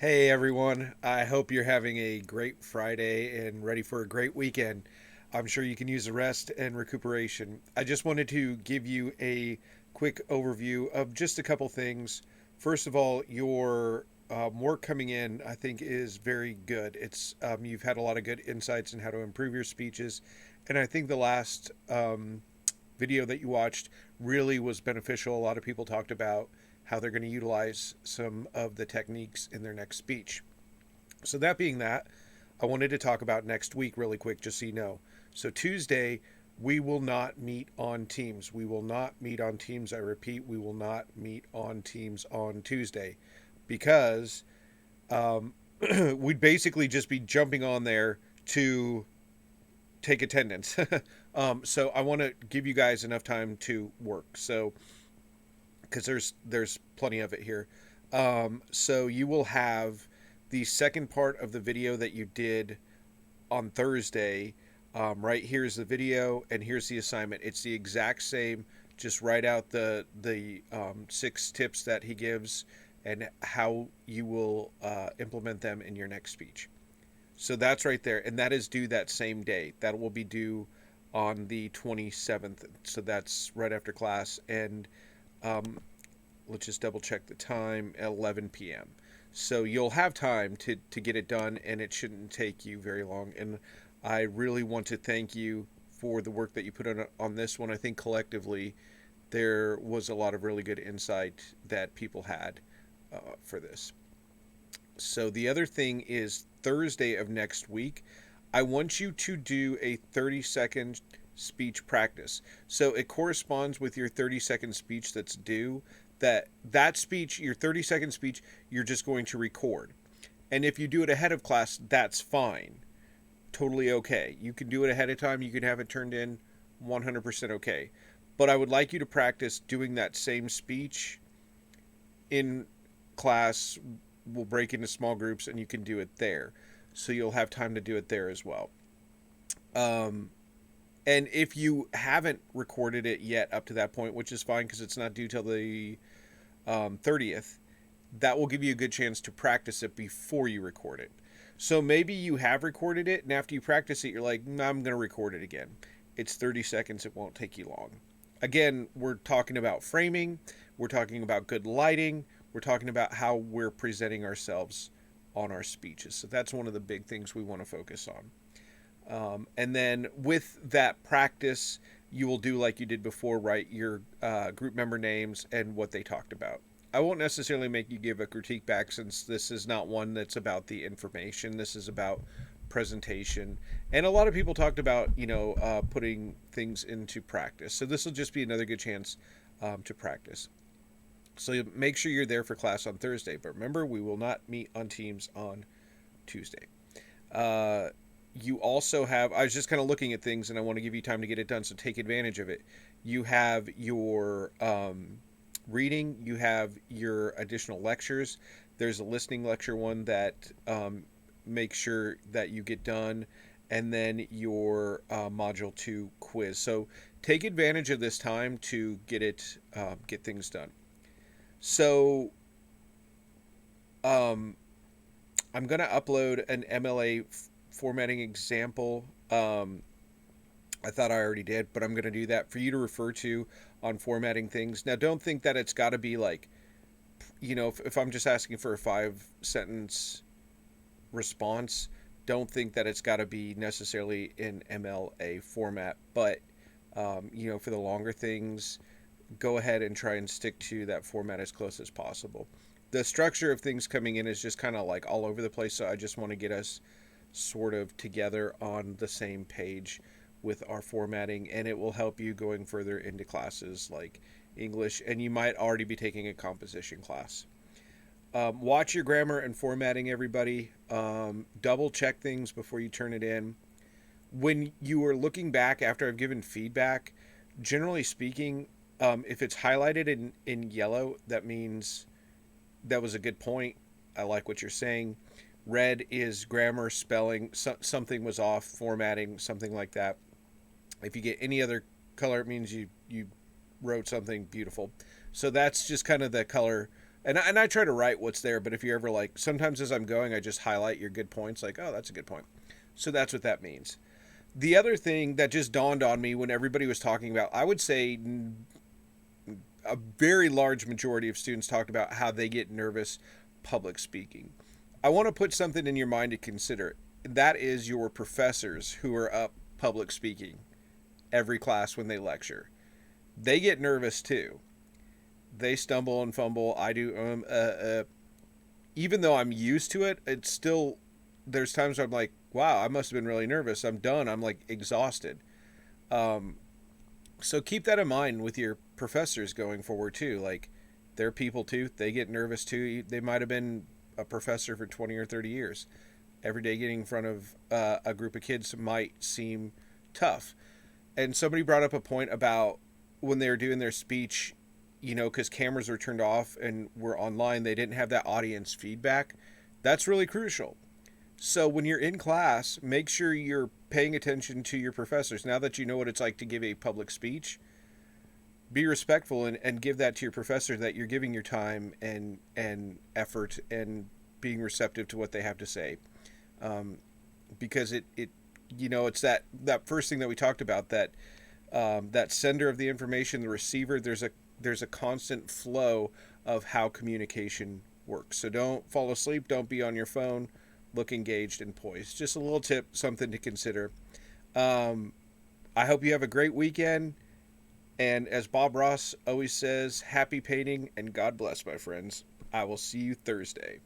Hey everyone, I hope you're having a great Friday and ready for a great weekend. I'm sure you can use a rest and recuperation. I just wanted to give you a quick overview of just a couple things. First of all, your work coming in, I think, is very good. It's you've had a lot of good insights in how to improve your speeches, and I think the last video that you watched really was beneficial. A lot of people talked about how they're going to utilize some of the techniques in their next speech. So, that being that, I wanted to talk about next week really quick, just so you know. So, Tuesday, we will not meet on Teams. We will not meet on Teams. I repeat, we will not meet on Teams on Tuesday because we'd basically just be jumping on there to take attendance. So I want to give you guys enough time to work. So because there's plenty of it here. So you will have the second part of the video that you did on Thursday. Right here's the video, and here's the assignment. It's the exact same. Just write out the 6 tips that he gives and how you will implement them in your next speech. So that's right there, and that is due that same day. That will be due on the 27th. So that's right after class, and um, let's just double check the time, 11 p.m. So you'll have time to get it done, and it shouldn't take you very long. And I really want to thank you for the work that you put on this one. I think collectively there was a lot of really good insight that people had for this. So the other thing is Thursday of next week, I want you to do a 30-second speech practice. So it corresponds with your 30-second speech that's due. That speech, your 30-second speech, you're just going to record. And if you do it ahead of class, that's fine. Totally okay. You can do it ahead of time, you can have it turned in 100% okay. But I would like you to practice doing that same speech in class. We'll break into small groups and you can do it there. So you'll have time to do it there as well. Um, and if you haven't recorded it yet up to that point, which is fine because it's not due till the 30th, that will give you a good chance to practice it before you record it. So maybe you have recorded it, and after you practice it, you're like, nah, I'm going to record it again. It's 30 seconds, it won't take you long. Again, we're talking about framing, we're talking about good lighting, we're talking about how we're presenting ourselves on our speeches. So that's one of the big things we want to focus on. And then with that practice, you will do like you did before, write your group member names and what they talked about. I won't necessarily make you give a critique back since this is not one that's about the information. This is about presentation. And a lot of people talked about, putting things into practice. So this will just be another good chance to practice. So make sure you're there for class on Thursday. But remember, we will not meet on Teams on Tuesday. Uh, you also have, I was just kind of looking at things and I want to give you time to get it done. So take advantage of it. You have your reading, you have your additional lectures. There's a listening lecture one that makes sure that you get done, and then your module 2 quiz. So take advantage of this time to get things done. So um, I'm going to upload an MLA formatting example. I thought I already did, but I'm going to do that for you to refer to on formatting things. Now, don't think that it's got to be like, if I'm just asking for a 5 sentence response, don't think that it's got to be necessarily in MLA format. But, for the longer things, go ahead and try and stick to that format as close as possible. The structure of things coming in is just kind of like all over the place, so I just want to get us sort of together on the same page with our formatting, and it will help you going further into classes like English, and you might already be taking a composition class. Watch your grammar and formatting, everybody. Double check things before you turn it in. When you are looking back after I've given feedback, generally speaking, if it's highlighted in yellow, that means that was a good point. I like what you're saying. Red is grammar, spelling, something was off, formatting, something like that. If you get any other color, it means you wrote something beautiful. So that's just kind of the color And I try to write what's there, but if you're ever like, sometimes as I'm going, I just highlight your good points, like, oh, that's a good point. So that's what that means. The other thing that just dawned on me when everybody was talking about, I would say a very large majority of students talked about how they get nervous public speaking. I want to put something in your mind to consider. That is your professors who are up public speaking every class when they lecture. They get nervous too. They stumble and fumble. I do. Even though I'm used to it, it's still, there's times where I'm like, wow, I must have been really nervous. I'm done. I'm like exhausted. Um, so keep that in mind with your professors going forward too. Like, they're people too. They get nervous too. They might have been a professor for 20 or 30 years. Every day getting in front of a group of kids might seem tough. And somebody brought up a point about when they were doing their speech, because cameras were turned off and were online, they didn't have that audience feedback. That's really crucial. So when you're in class, make sure you're paying attention to your professors. Now that you know what it's like to give a public speech, be respectful and give that to your professor, that you're giving your time and effort and being receptive to what they have to say. Um, because it's that first thing that we talked about, that sender of the information, the receiver, there's a constant flow of how communication works. So don't fall asleep, don't be on your phone, look engaged and poised. Just a little tip, something to consider. um, I hope you have a great weekend, and as Bob Ross always says, happy painting and God bless, my friends. I will see you Thursday.